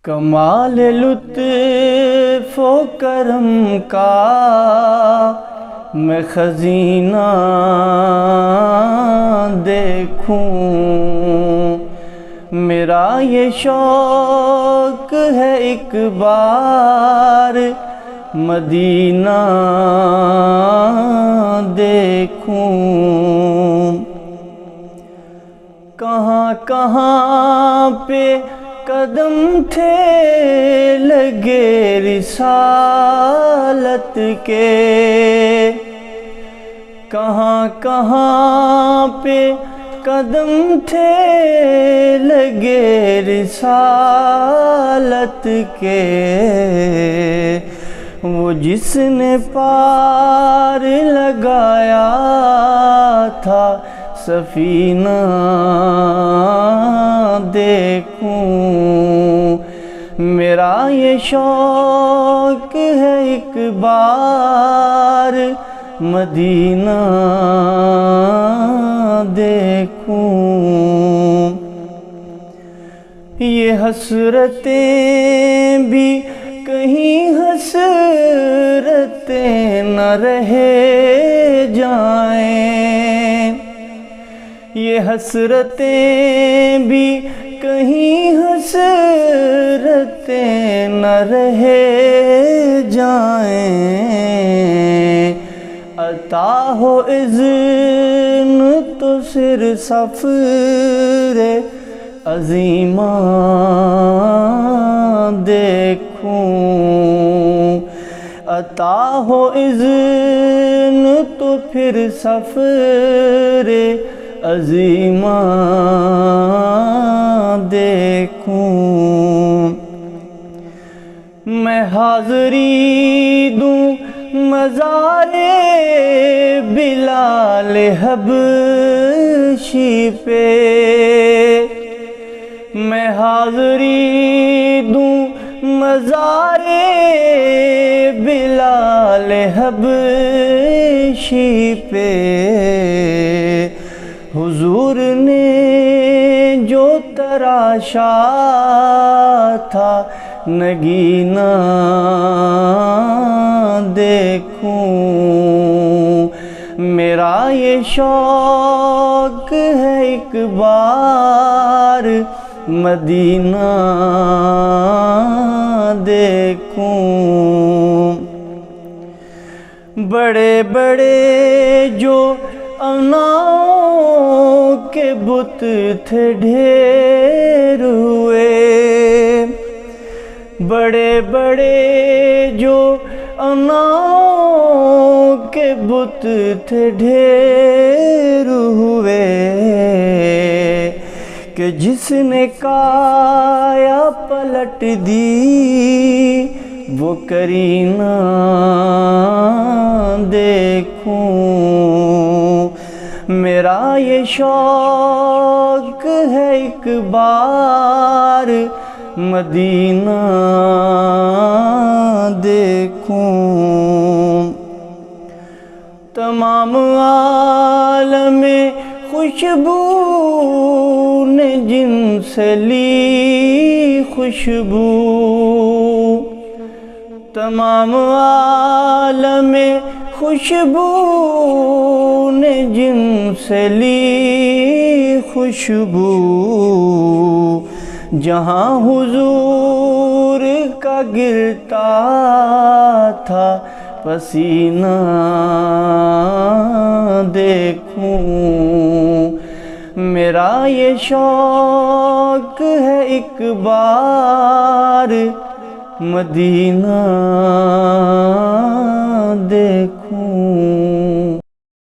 کمال لطف و کرم کا میں خزینہ دیکھوں، میرا یہ شوق ہے ایک بار مدینہ دیکھوں۔ کہاں کہاں پہ قدم تھے لگے رسالت کے، کہاں کہاں پہ قدم تھے لگے رسالت کے، وہ جس نے پار لگایا تھا سفینہ دیکھوں، میرا یہ شوق ہے ایک بار مدینہ دیکھوں۔ یہ حسرتیں بھی کہیں حسرتیں نہ رہ جائیں، یہ حسرتیں بھی کہیں حسرتیں نہ رہ جائیں، عطا ہو اذن تو سر سفر عظیمہ دیکھوں، عطا ہو اذن تو پھر سفر عظیمہ دیکھوں۔ میں حاضری دوں مزار بلال حبشی پہ، میں حاضری دوں مزار بلال حبشی پہ، حضور نے جو تراشا تھا نگینہ دیکھوں، میرا یہ شوق ہے ایک بار مدینہ دیکھوں۔ بڑے بڑے جو اناؤں کے بت تھے ڈھیر ہوئے، بڑے بڑے جو اناؤں کے بت تھے ڈھیر ہوئے، کہ جس نے کایا پلٹ دی وہ کرینہ دیکھوں، میرا یہ شوق ہے ایک بار مدینہ دیکھوں۔ تمام عالم خوشبو نے جن سے لی خوشبو، تمام عالم خوشبو نے جن سے لی خوشبو، جہاں حضور کا گرتا تھا پسینہ دیکھوں، میرا یہ شوق ہے ایک بار مدینہ دیکھوں۔